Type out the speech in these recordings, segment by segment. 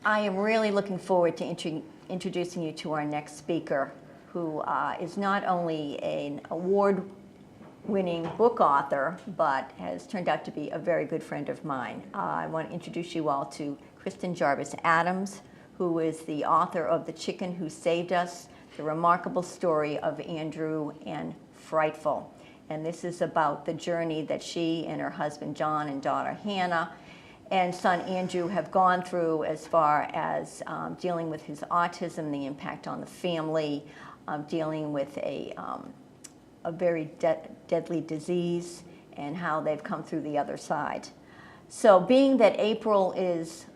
I am really looking forward to introducing you to our next speaker, who is not only an award-winning book author, but has turned out to be a very good friend of mine. I want to introduce you all to Kristin Jarvis Adams, who is the author of The Chicken Who Saved Us, the remarkable story of Andrew and Frightful. And this is about the journey that she and her husband John and daughter Hannah and son Andrew have gone through, as far as dealing with his autism, the impact on the family, dealing with a very deadly disease, and how they've come through the other side. So being that April is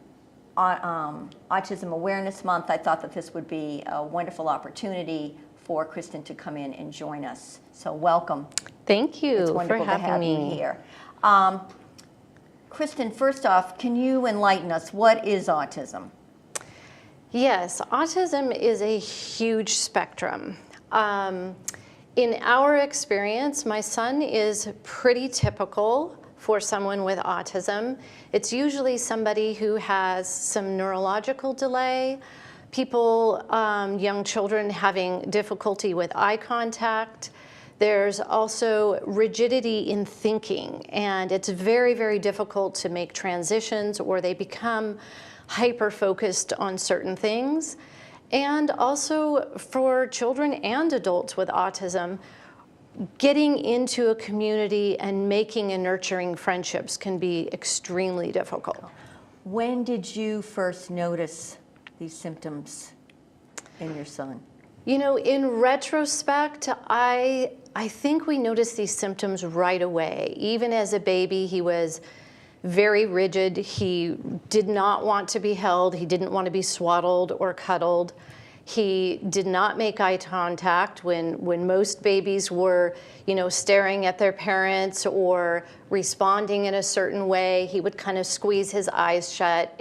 Autism Awareness Month, I thought that this would be a wonderful opportunity for Kristin to come in and join us. So welcome. Thank you It's wonderful for having to have me you here. Kristin, first off, can you enlighten us? What is autism? Yes, autism is a huge spectrum. In our experience, my son is pretty typical for someone with autism. It's usually somebody who has some neurological delay, people, young children having difficulty with eye contact. There's also rigidity in thinking, and it's very, very difficult to make transitions, or they become hyper-focused on certain things. And also for children and adults with autism, getting into a community and making and nurturing friendships can be extremely difficult. When did you first notice these symptoms in your son? You know, in retrospect, I think we noticed these symptoms right away. Even as a baby, he was very rigid. He did not want to be held. He didn't want to be swaddled or cuddled. He did not make eye contact when most babies were, you know, staring at their parents or responding in a certain way. He would kind of squeeze his eyes shut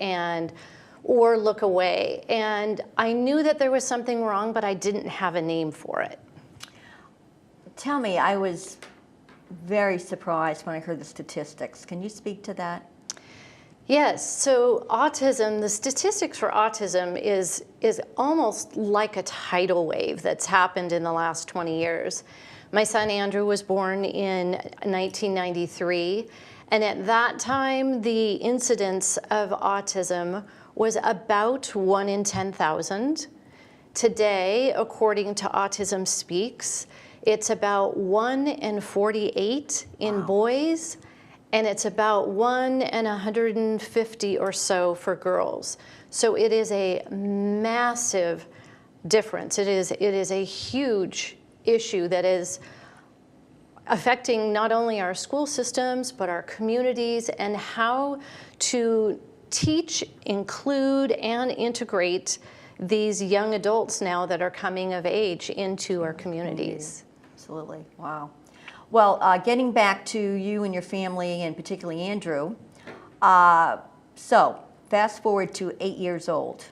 or look away. And I knew that there was something wrong, but I didn't have a name for it. Tell me, I was very surprised when I heard the statistics. Can you speak to that? Yes, so autism, the statistics for autism is almost like a tidal wave that's happened in the last 20 years. My son Andrew was born in 1993, and at that time the incidence of autism was about 1 in 10,000. Today, according to Autism Speaks, it's about 1 in 48 in boys, and it's about 1 in 150 or so for girls. So it is a massive difference. It is a huge issue that is affecting not only our school systems, but our communities, and how to teach, include, and integrate these young adults now that are coming of age into our communities. Absolutely. Wow. Well, getting back to you and your family, and particularly Andrew, so fast forward to 8 years old.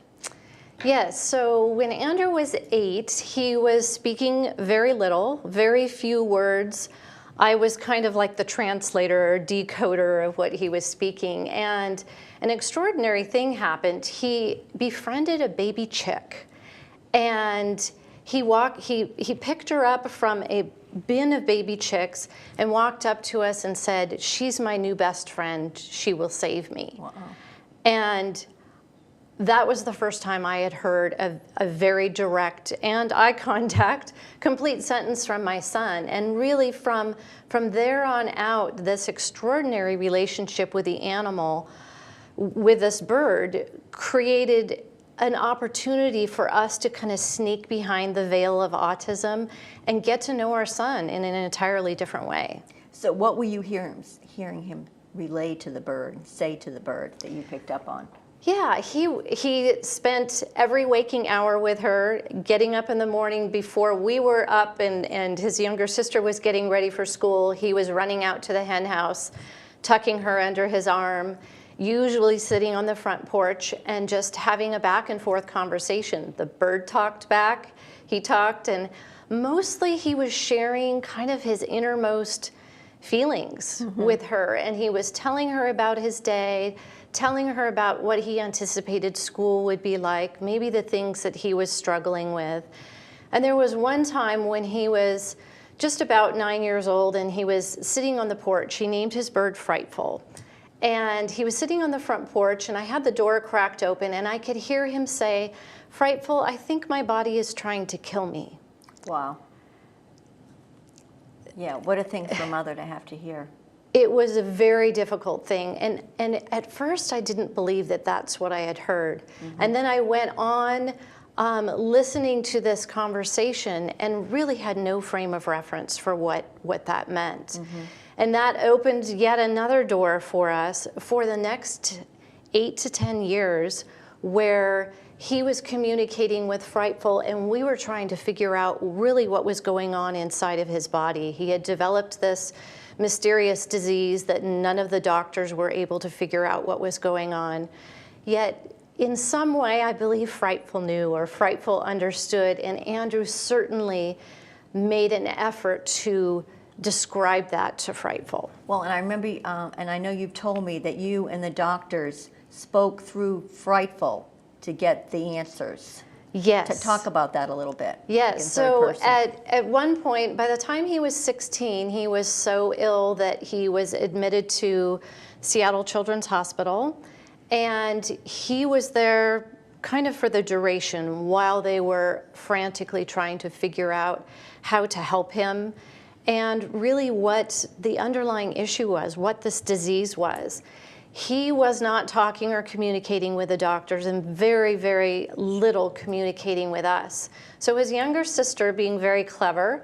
Yes, so when Andrew was 8, he was speaking very little, very few words. I was kind of like the translator or decoder of what he was speaking, and an extraordinary thing happened. He befriended a baby chick, and he picked her up from a bin of baby chicks and walked up to us and said, "She's my new best friend. She will save me." Wow. And that was the first time I had heard a very direct and eye contact, complete sentence from my son. And really from there on out, this extraordinary relationship with the animal, with this bird, created an opportunity for us to kind of sneak behind the veil of autism and get to know our son in an entirely different way. So what were you hearing him relay to the bird, say to the bird that you picked up on? Yeah, he spent every waking hour with her, getting up in the morning before we were up and his younger sister was getting ready for school. He was running out to the hen house, tucking her under his arm, usually sitting on the front porch and just having a back and forth conversation. The bird talked back, he talked, and mostly he was sharing kind of his innermost feelings with her. And he was telling her about his day, telling her about what he anticipated school would be like, maybe the things that he was struggling with. And there was one time when he was just about 9 years old and he was sitting on the porch. He named his bird Frightful. And he was sitting on the front porch and I had the door cracked open and I could hear him say, "Frightful, I think my body is trying to kill me." Wow. Yeah, what a thing for a mother to have to hear. It was a very difficult thing. And at first I didn't believe that that's what I had heard. And then I went on listening to this conversation and really had no frame of reference for what that meant. And that opened yet another door for us for the next 8 to 10 years where he was communicating with Frightful and we were trying to figure out really what was going on inside of his body. He had developed this mysterious disease that none of the doctors were able to figure out what was going on. Yet in some way, I believe Frightful knew or Frightful understood, and Andrew certainly made an effort to describe that to Frightful. Well, and I remember, and I know you've told me that you and the doctors spoke through Frightful to get the answers. Yes. To talk about that a little bit. Yes, so at one point, by the time he was 16, he was so ill that he was admitted to Seattle Children's Hospital, and he was there kind of for the duration while they were frantically trying to figure out how to help him and really what the underlying issue was, what this disease was. He was not talking or communicating with the doctors and very, very little communicating with us. So his younger sister, being very clever,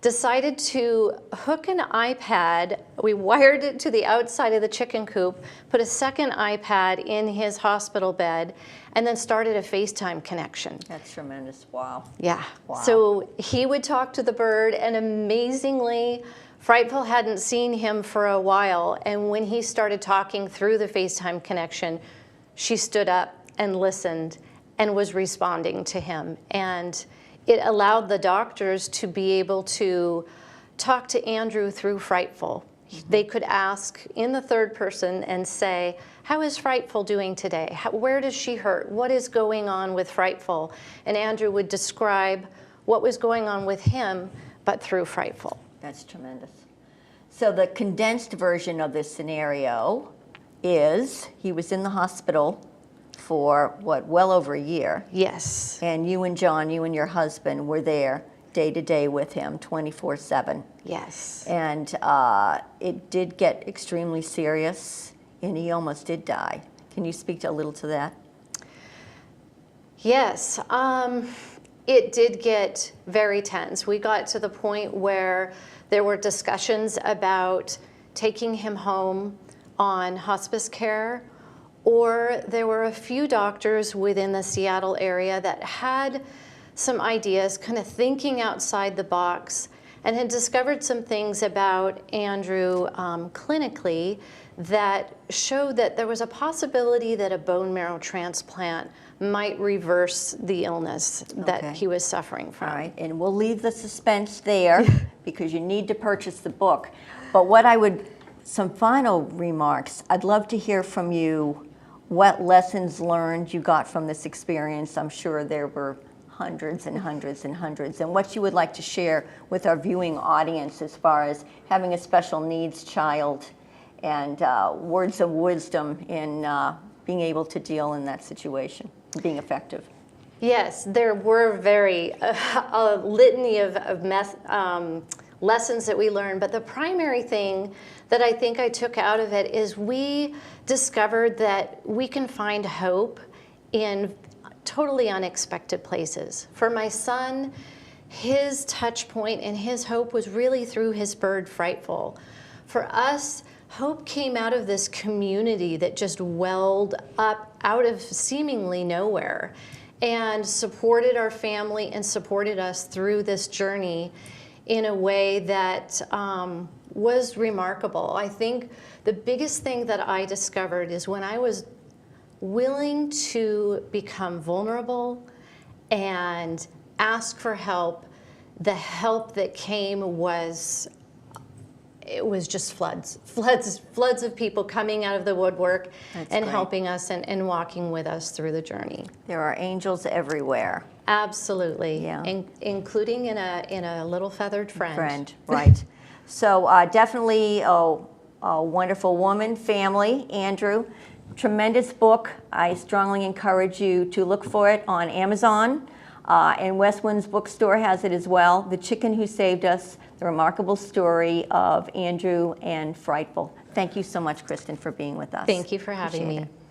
decided to hook an iPad. We wired it to the outside of the chicken coop, put a second iPad in his hospital bed, and then started a FaceTime connection. That's tremendous. Wow. Yeah. Wow. So he would talk to the bird, and amazingly, Frightful hadn't seen him for a while, and when he started talking through the FaceTime connection, she stood up and listened and was responding to him. And it allowed the doctors to be able to talk to Andrew through Frightful. They could ask in the third person and say, "How is Frightful doing today? Where does she hurt? What is going on with Frightful?" And Andrew would describe what was going on with him, but through Frightful. That's tremendous. So the condensed version of this scenario is he was in the hospital for, what, well over a year. Yes. And you and John, you and your husband, were there day to day with him, 24/7. Yes. And it did get extremely serious, and he almost did die. Can you speak a little to that? Yes. It did get very tense. We got to the point where there were discussions about taking him home on hospice care, or there were a few doctors within the Seattle area that had some ideas, kind of thinking outside the box, and had discovered some things about Andrew clinically that showed that there was a possibility that a bone marrow transplant might reverse the illness that he was suffering from. All right, and we'll leave the suspense there because you need to purchase the book. But what I would, some final remarks, I'd love to hear from you what lessons learned you got from this experience. I'm sure there were hundreds and hundreds and hundreds, and what you would like to share with our viewing audience as far as having a special needs child and words of wisdom in being able to deal in that situation, being effective. Yes, there were a litany of lessons that we learned, but the primary thing that I think I took out of it is we discovered that we can find hope in totally unexpected places. For my son, his touch point and his hope was really through his bird Frightful. For us, hope came out of this community that just welled up out of seemingly nowhere and supported our family and supported us through this journey in a way that was remarkable. I think the biggest thing that I discovered is when I was willing to become vulnerable and ask for help, the help that came was it was just floods of people coming out of the woodwork and helping us and walking with us through the journey. There are angels everywhere. Absolutely, Yeah. including in a little feathered friend. Right. So definitely a wonderful woman, family, Andrew. Tremendous book. I strongly encourage you to look for it on Amazon, and Westwind's bookstore has it as well. The Chicken Who Saved Us, the remarkable story of Andrew and Frightful. Thank you so much, Kristin, for being with us. Thank you for having Appreciate me. it.